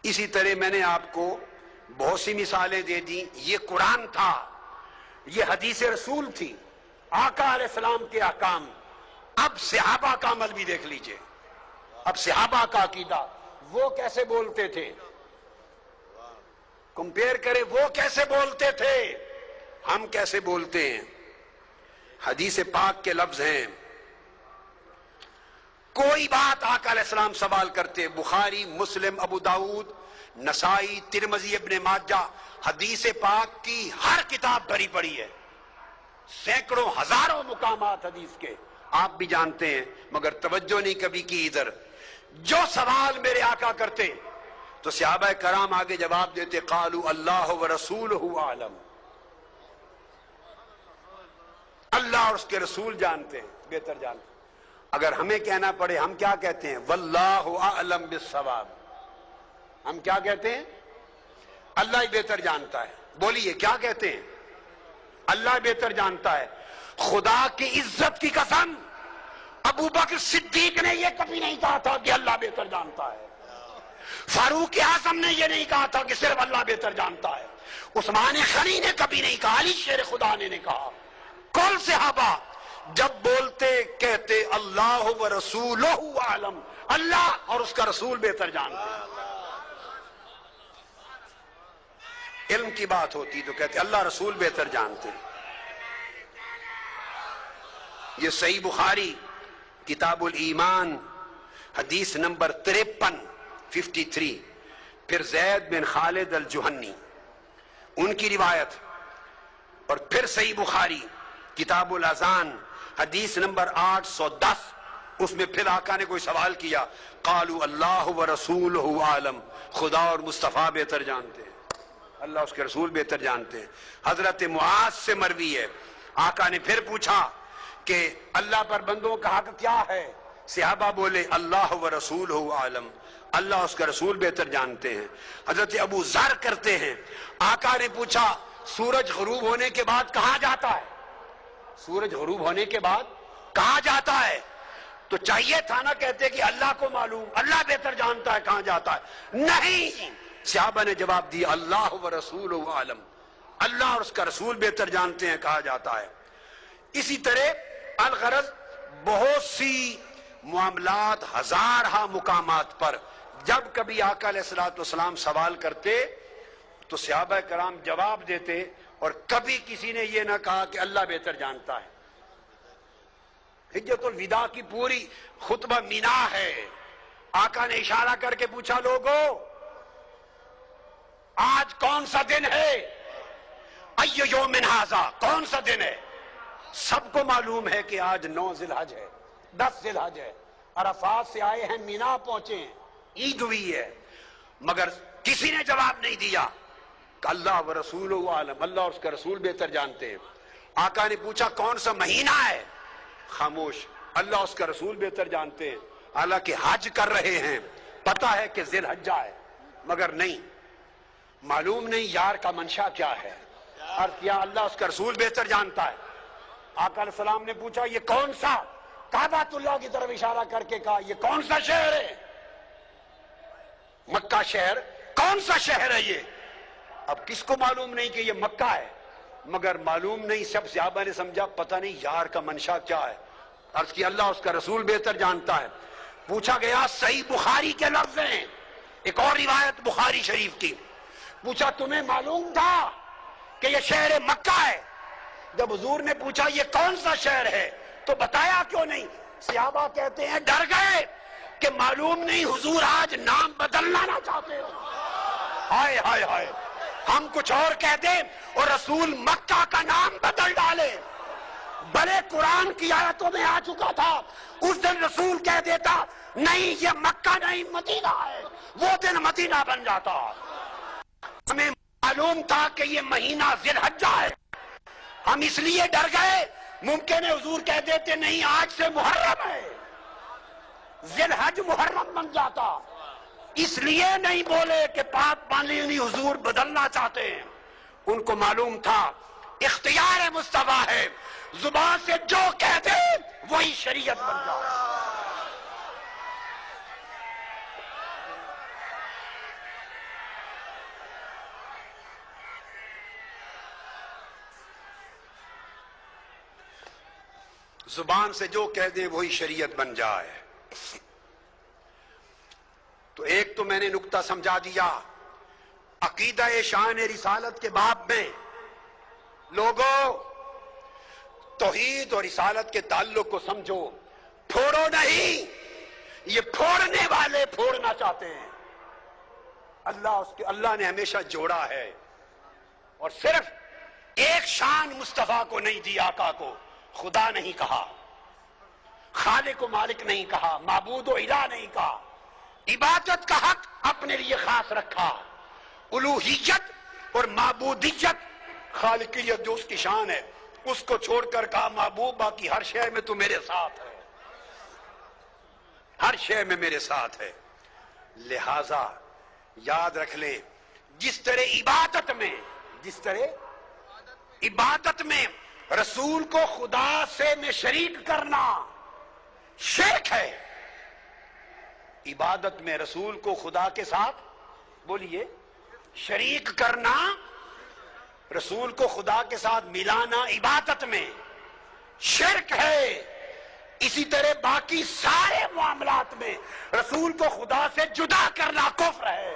اسی طرح میں نے آپ کو بہت سی مثالیں دے دی. یہ قرآن تھا، یہ حدیث رسول تھی، آقا علیہ السلام کے احکام. اب صحابہ کا عمل بھی دیکھ لیجئے. اب صحابہ کا عقیدہ، وہ کیسے بولتے تھے، کمپیئر کریں وہ کیسے بولتے تھے، ہم کیسے بولتے ہیں. حدیث پاک کے لفظ ہیں، کوئی بات آقا علیہ السلام سوال کرتے، بخاری، مسلم، ابو داؤد، نسائی، ترمذی، ابن ماجہ، حدیث پاک کی ہر کتاب بھری پڑی ہے، سینکڑوں ہزاروں مقامات حدیث کے آپ بھی جانتے ہیں، مگر توجہ نہیں کبھی کی ادھر. جو سوال میرے آقا کرتے تو صحابہ کرام آگے جواب دیتے، قالوا اللہ ورسولہ اعلم، اللہ اور اس کے رسول جانتے ہیں، بہتر جانتے ہیں. اگر ہمیں کہنا پڑے ہم کیا کہتے ہیں، واللہ اعلم بالصواب. ہم کیا کہتے ہیں، اللہ ہی بہتر جانتا ہے. بولیے کیا کہتے ہیں، اللہ بہتر جانتا ہے. خدا کی عزت کی قسم ابو بکر صدیق نے یہ کبھی نہیں کہا تھا کہ اللہ بہتر جانتا ہے. فاروق اعظم نے یہ نہیں کہا تھا کہ صرف اللہ بہتر جانتا ہے. عثمان غنی نے کبھی نہیں کہا، علی شیر خدا نے کہا. کل صحابہ جب بولتے کہتے اللہ و رسولہ اعلم، اللہ اور اس کا رسول بہتر جانتے ہیں. علم کی بات ہوتی تو کہتے اللہ رسول بہتر جانتے ہیں. یہ صحیح بخاری کتاب الایمان حدیث نمبر 53 پھر زید بن خالد الجہنی ان کی روایت، اور پھر صحیح بخاری کتاب الاذان حدیث نمبر 810، اس میں پھر آقا نے کوئی سوال کیا، قالوا اللہ ورسولہ اعلم، خدا اور مصطفیٰ بہتر جانتے ہیں، اللہ اس کے رسول بہتر جانتے ہیں. حضرت معاذ سے مروی ہے، آقا نے پھر پوچھا کہ اللہ پر بندوں کا حق کیا ہے. صحابہ بولے اللہ ورسولہ اعلم، اللہ اس کا رسول بہتر جانتے ہیں. حضرت ابو ذر کرتے ہیں، آقا نے پوچھا سورج غروب ہونے کے بعد کہاں جاتا ہے، سورج غروب ہونے کے بعد کہاں جاتا ہے؟ تو چاہیے تھا نا کہتے کہ اللہ کو معلوم، اللہ بہتر جانتا ہے کہاں جاتا ہے. نہیں، صحابہ نے جواب دیا اللہ ورسولہ اعلم، اللہ اور اس کا رسول بہتر جانتے ہیں کہا جاتا ہے. اسی طرح الغرض بہت سی معاملات، ہزارہ مقامات پر جب کبھی آقا علیہ السلام سوال کرتے تو صحابہ کرام جواب دیتے، اور کبھی کسی نے یہ نہ کہا کہ اللہ بہتر جانتا ہے. حجۃ الوداع کی پوری خطبہ مینا ہے. آقا نے اشارہ کر کے پوچھا، لوگو آج کون سا دن ہے، ای یوم ھذا، کون سا دن ہے؟ سب کو معلوم ہے کہ آج 9 ذی الحج ہے، 10 ذی الحج ہے، عرفات سے آئے ہیں، مینا پہنچے ہیں، عید ہوئی ہے. مگر کسی نے جواب نہیں دیا کہ اللہ و رسولہ اعلم، اللہ اور اس کا رسول بہتر جانتے ہیں. آقا نے پوچھا کون سا مہینہ ہے، خاموش، اللہ اس کا رسول بہتر جانتے ہیں. حالانکہ حج کر رہے ہیں، پتہ ہے کہ ذی الحجہ ہے، مگر نہیں معلوم نہیں یار کا منشا کیا ہے. عرض کیا اللہ اس کا رسول بہتر جانتا ہے. آقا علیہ السلام نے پوچھا یہ کون سا، کعبۃ اللہ کی طرف اشارہ کر کے کہا یہ کون سا شہر ہے، مکہ شہر، کون سا شہر ہے یہ؟ اب کس کو معلوم نہیں کہ یہ مکہ ہے، مگر معلوم نہیں، سب صحابہ نے سمجھا پتہ نہیں یار کا منشا کیا ہے. عرض کی اللہ اس کا رسول بہتر جانتا ہے. پوچھا گیا، صحیح بخاری کے لفظ ہیں، ایک اور روایت بخاری شریف کی، پوچھا تمہیں معلوم تھا کہ یہ شہر مکہ ہے؟ جب حضور نے پوچھا یہ کون سا شہر ہے تو بتایا کیوں نہیں؟ صحابہ کہتے ہیں ڈر گئے کہ معلوم نہیں حضور آج نام بدلنا نہ چاہتے ہو. ہائے ہائے ہائے، ہم کچھ اور کہہ دیں اور رسول مکہ کا نام بدل ڈالے. بھلے قرآن کی آیتوں میں آ چکا تھا، اس دن رسول کہہ دیتا نہیں یہ مکہ نہیں مدینہ ہے، وہ دن مدینہ بن جاتا. ہمیں معلوم تھا کہ یہ مہینہ ذی الحجہ ہے، ہم اس لیے ڈر گئے، ممکن ہے حضور کہہ دیتے نہیں آج سے محرم ہے، ذی الحج محرم بن جاتا. اس لیے نہیں بولے کہ پاک پانی حضور بدلنا چاہتے ہیں. ان کو معلوم تھا اختیار مصطفیٰ ہے، زبان سے جو کہہ دے وہی شریعت بن جائے. زبان سے جو کہہ دیں وہی شریعت بن جائے. تو ایک تو میں نے نقطہ سمجھا دیا. عقیدہ شان رسالت کے باب میں لوگوں توحید اور رسالت کے تعلق کو سمجھو. پھوڑو نہیں، یہ پھوڑنے والے پھوڑنا چاہتے ہیں. اللہ نے ہمیشہ جوڑا ہے، اور صرف ایک شان مصطفیٰ کو نہیں دی، آقا کو. خدا نہیں کہا، خالق و مالک نہیں کہا، معبود و الہ نہیں کہا. عبادت کا حق اپنے لیے خاص رکھا. الوہیت اور معبودیت، خالقیت جو اس کی شان ہے، اس کو چھوڑ کر کہا محبوب باقی ہر شے میں تو میرے ساتھ ہے، ہر شے میں میرے ساتھ ہے. لہذا یاد رکھ لیں، جس طرح عبادت میں رسول کو خدا سے میں شریک کرنا شرک ہے. عبادت میں رسول کو خدا کے ساتھ بولیے شریک کرنا، رسول کو خدا کے ساتھ ملانا عبادت میں شرک ہے. اسی طرح باقی سارے معاملات میں رسول کو خدا سے جدا کرنا کفر ہے.